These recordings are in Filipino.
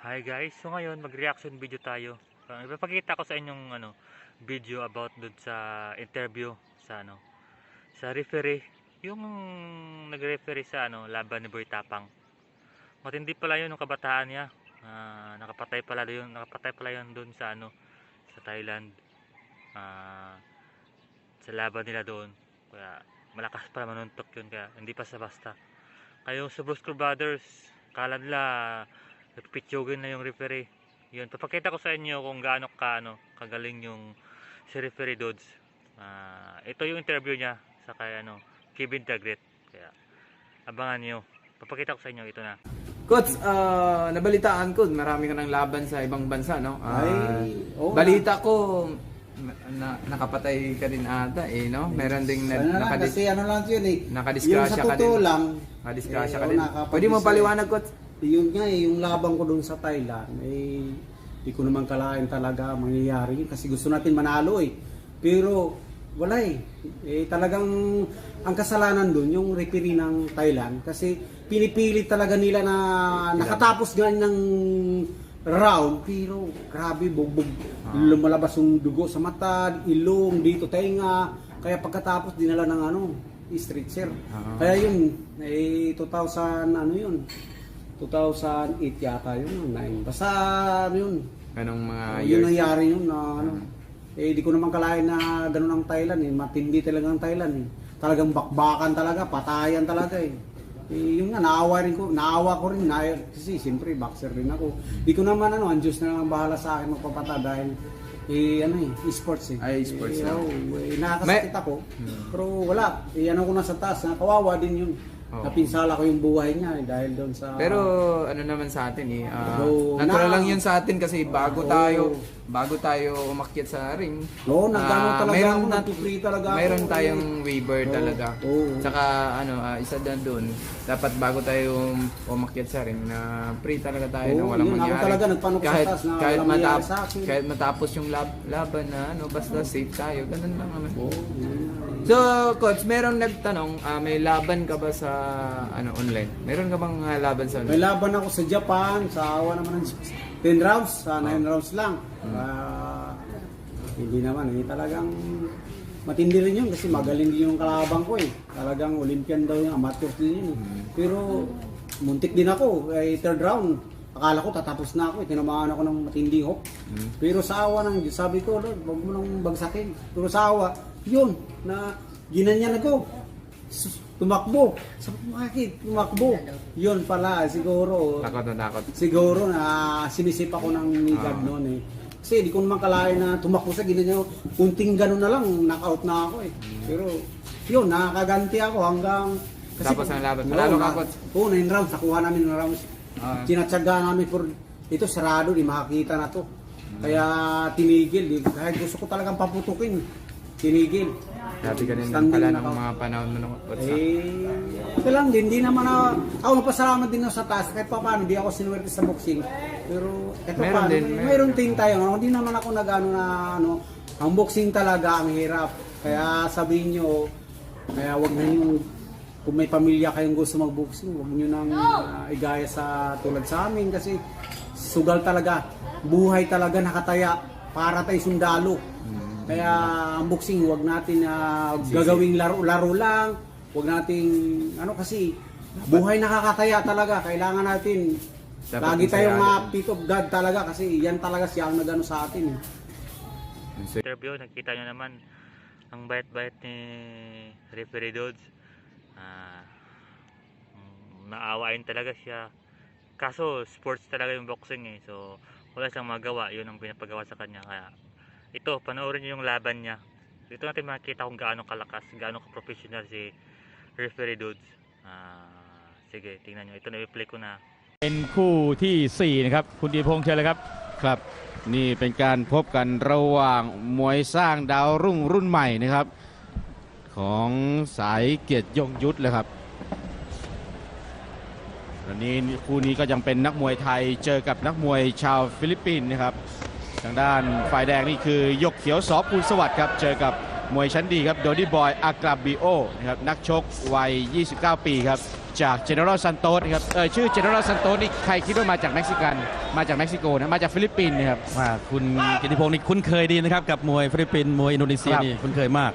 Hi guys, so ngayon mag-reaction video tayo. Ipapakita ko sa inyong video about dun sa interview sa sa referee, yung nag-referee sa laban ni Boy Tapang. Matindi pala yun yung kabataan niya. Nakapatay pala yun dun sa sa Thailand. Sa laban nila doon. Kaya malakas pala manuntok yun, kaya hindi pa sa basta. Kayo sa Brusco Brothers, kala nila nagpitsugin na yung referee. Yun, papakita ko sa inyo kung gaano kagaling yung si referee Dodds. Ito yung interview niya sa kay Kevin Tagret. Kaya abangan niyo. Papakita ko sa inyo, ito na. Coach, nabalitaan ko, marami ka ng laban sa ibang bansa, no? Balita ko, nakapatay ka din ata, no? Meron ding kasi lang yun eh. Nakadisgrasya ka din. Nakadisgrasya ka din. Pwede mo paliwanag, Coach? Yun nga yung laban ko doon sa Thailand, di ko naman kalain talaga mangyayari yun kasi gusto natin manalo eh. Pero wala eh. Talagang ang kasalanan doon yung referee ng Thailand kasi pinipilit talaga nila na nakatapos nga ng round, pero grabe, bugbog, lumalabas yung dugo sa mata, ilong, dito tenga, kaya pagkatapos dinala ng stretcher. Kaya yun, 2008 yata yun, basta yun. Anong mga yun years? nangyari yun na di ko naman kalain na ganun ang Thailand eh, matindi talaga ang Thailand eh. Talagang bakbakan talaga, patayan talaga eh. Yun nga, naawa ko rin, kasi siyempre boxer rin ako. Di ko naman ang Diyos na bahala sa akin magpapata dahil e-sports eh. E-sports na. Nakakasakit ako, pero wala, ko nasa taas, kawawa din yun. Napinsala ko yung buhay niya dahil doon sa... Pero naman sa atin natural lang yun sa atin kasi bago tayo umakyat sa ring. Nagano talaga ako, nag-free talaga ako. Mayroon tayong waiver talaga. Tsaka isa na doon, dapat bago tayo umakyat sa ring na free talaga tayo na walang mangyari. Ako talaga nagpanok sa taas na walang mangyari sa akin. Kahit matapos yung laban na basta safe tayo, ganun lang naman. So, Coach, meron nagtanong, may laban ka ba sa online? Meron ka bang laban sa online? May laban ako sa Japan, sa awa naman ng 10 rounds, sa 9 rounds lang. Hindi naman, talagang matindi rin yun kasi magaling din yung kalabang ko eh. Talagang Olympian daw yung amateur din yun. Pero muntik din ako, third round. Akala ko tatapos na ako, tinamaan ako ng matinding hook. Pero sa awa ng Diyos, sabi ko, Lord, huwag mo nang bagsakin. Pero sa awa, yun, na ginanyan ako. Tumakbo. Sabi ko, bakit? Tumakbo. Yun pala, siguro. Takot. Siguro na sinisip ako ng ni God noon eh. Kasi di ko naman kalain na tumakbo sa ginanyan. Kunting gano'n na lang, knockout na ako eh. Pero yun, nakakaganti ako hanggang... Tapos ang laban, malalo ka, Coach? 9 rounds, nakuha namin ng rounds. Tinatsaga namin for ito sarado, di makakita na to. Kaya tinigil, kahit gusto ko talagang paputukin, tinigil. Dati ka din pala ng mga panahon mo. Ito lang din, di naman ako napasalamat din sa taas, kahit pa paano, di ako sinuwerte sa boxing. Pero ito mayroon din tayo, hindi naman ako nag-ano na ang boxing talaga ang hirap. Kaya sabihin nyo, kaya wag na yung kung may pamilya kayong gusto mag-boxing, huwag nyo nang igaya sa tulad sa amin kasi sugal talaga, buhay talaga nakataya para tayo sundalo. Kaya ang boxing, huwag natin gagawing laro lang, huwag natin, kasi buhay nakakataya talaga, kailangan natin, lagi tayong feet of God talaga kasi yan talaga siya ang nagano sa atin. Interview, nakita nyo naman ang bayat-bayat ni referee Dodds. Naawain talaga siya, kaso sports talaga yung boxing eh, so wala siyang magawa, yun ang pinapagawa sa kanya. Kaya ito, panoorin niyo yung laban niya, dito natin makikita kung gaano kalakas, gaano ka-professional si referee Dodds. Sige, tingnan nyo, ito na-play ko na.เป็นคู่ที่4นะครับคุณดีพงษ์เชิญเลยครับครับนี่เป็นการพบกันระหว่างมวยสร้างดาวรุ่นใหม่นะครับของสายเกียรติยงยุทธเลยครับวันนี้คู่นี้ก็ยังเป็นนักมวยไทยเจอกับนักมวยชาวฟิลิปปินส์นะครับทางด้านฝ่ายแดงนี่คือยกเขียวสภูลสวัสดิ์ครับเจอกับมวยชั้นดีครับโดดี้บอยอากราบิโอนะครับนักชกวัย29 ปีครับ จากเจเนอเรลซันโตสครับชื่อเจเนอเรลซันโตสนี่ใครคิดว่ามาจากเม็กซิกันมาจากเม็กซิโกนะมาจากฟิลิปปินส์นะครับ ว่าคุณกิติพงศ์นี่คุ้นเคยดีนะครับกับมวยฟิลิปปินส์มวยอินโดนีเซีย ครับ นี่คุ้นเคยมาก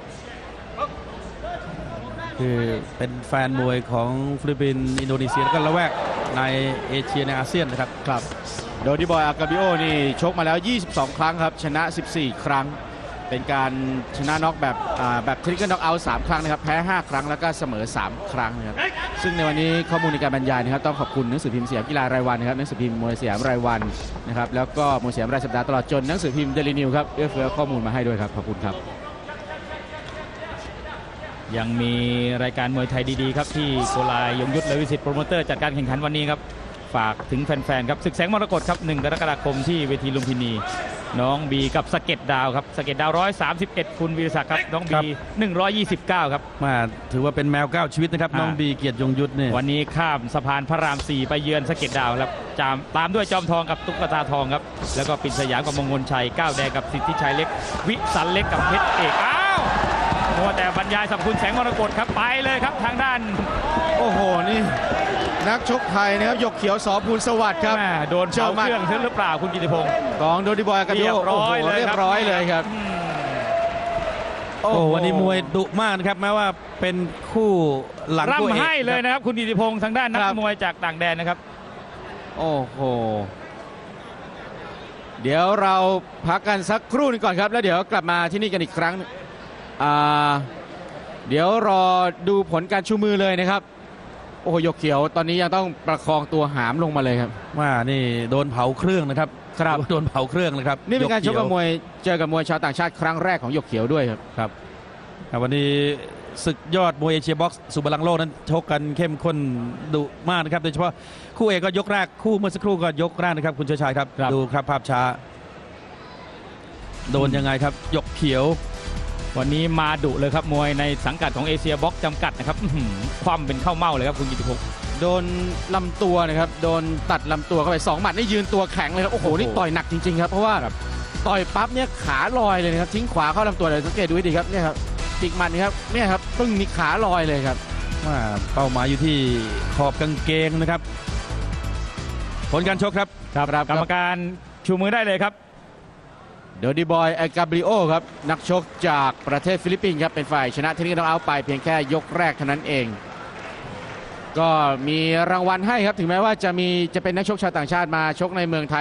คือเป็นแฟนมวยของฟิลิปปินส์อินโดนีเซียแล้วก็ละแวกในเอเชียในอาเซียนนะครับ ครับโดดิบอยอากาบิโอนี่ชกมาแล้ว 22 ครั้งครับชนะ 14 ครั้ง เป็นการชนะน็อกแบบทริกเกอร์น็อกเอาท์3 ครั้งนะครับแพ้ 5 ครั้งแล้วก็เสมอ 3 ครั้งนะครับซึ่งในวันนี้ข้อมูลในการบรรยายนะครับต้องขอบคุณหนังสือพิมพ์สยามกีฬารายวันนะครับหนังสือพิมพ์มวยสยามรายวันนะครับแล้วก็มวยสยามรายสัปดาห์ตลอดจนหนังสือพิมพ์เดลินิวครับเอื้อเฟื้อข้อมูลมาให้ด้วยครับขอบคุณครับ ยังมีรายการมวยไทยดีๆครับที่โกลายยงยุทธและวิสิตโปรโมเตอร์จัดการแข่งขันวันนี้ครับฝากถึงแฟนๆครับศึกแสงมรกตครับ1 กรกฎาคมที่เวทีลุมพินีน้องบีกับสะเก็ดดาวครับสะเก็ดดาว131คุณวีรศักดิ์ครับน้อง ครั บี บ 129ครับ มาถือว่าเป็นแมว 9 ชีวิตนะครับน้องบีเกียรติยงยุทธเนี่ย วันนี้ข้ามสะพานพระราม 4 ไปเยือนสะเก็ดดาวครับตามด้วยจอมทองกับตุ๊กตาทองครับแล้วก็ปิดสยามกับมงคลชัยก้าวแดงกับสิทธิชัยเล็กวิสันเล็กกับเพชรเอกอ้าวมัวแต่บรรยายสรรพคุณแสงมรกตครับไปเลยครับทางด้าน โอ้โหนี่นักชกไทยนะครับหยกเขียวสอภูลสวัสดิ์ครับ แม่โดนเผาเครื่องถึงหรือเปล่าคุณกิติพงศ์ ของโดดิบอยอากาบิโอ เรียบร้อยเลยครับ เรียบร้อยเลยครับ โอ้โหวันนี้มวยดุมากนะครับแม้ว่าเป็นคู่หลังคู่เอก ร่ำให้เลยนะครับคุณกิติพงศ์ทางด้านนั ค ก รับ มวยจากต่างแดนนะครับ โอ้โห เดี๋ยวเราพักกันสักครู่หนึงก่อนครับ แล้วเดี๋ยวกลับมาที่นี่กันอีกครั้งเดี๋ยวรอดูผลการชูมือเลยนะครับ โอ้โหหยกเขียวตอนนี้ยังต้องประคองตัวหามลงมาเลยครับ ว่านี่โดนเผาเครื่องนะครับ ครับ โดนเผาเครื่องนะครับ นี่เป็นการชกกับ ย มวยเจอกับมวยชาวต่างชาติครั้งแรกของหยกเขียวด้วยครับ ครับวันนี้ศึกยอดมวยเอเชียบ็อกซ์สุบลังโลกนั้นชกกันเข้มข้นดุมากนะครับโดยเฉพาะคู่เอกก็ยกแรกคู่เมื่อสักครู่ก็ยกแรกนะครับคุณเชยชัยครับ ครับ ดูครับภาพช้า โดนยังไงครับหยกเขียว วันนี้มาดุเลยครับมวยในสังกัดของเอเชียบ็อกซ์จำกัดนะครับอื้อหือคว่ำเป็นข้าวเม่าเลยครับคุณกิติพงศ์ โดนลำตัวนะครับโดนตัดลำตัวเข้าไป2 หมัดนี่ยืนตัวแข็งเลยครับโอ้โหนี่ต่อยหนักจริงๆครับเพราะว่าต่อยปั๊บเนี่ยขาลอยเลยนะครับทิ้งขวาเข้าลำตัวเลยสังเกตดูให้ดีครับเนี่ยครับปีกหมัดนี่ครับเนี่ยครับปึ้งมีขาลอยเลยครับ ว่าเป้าหมายอยู่ที่ขอบกางเกงนะครับ ผลการชกครับ ครับกรรมการชูมือได้เลยครับ โดดิบอยอากาบริโอครับนักชกจากประเทศฟิลิปปินส์ครับเป็นฝ่ายชนะเทคนิคน็อกเอาท์ไปเพียงแค่ยกแรกเท่านั้นเอง ก็มีรางวัลให้ครับถึงแม้ว่าจะเป็นนักชกชาวต่างชาติมาชกในเมืองไทย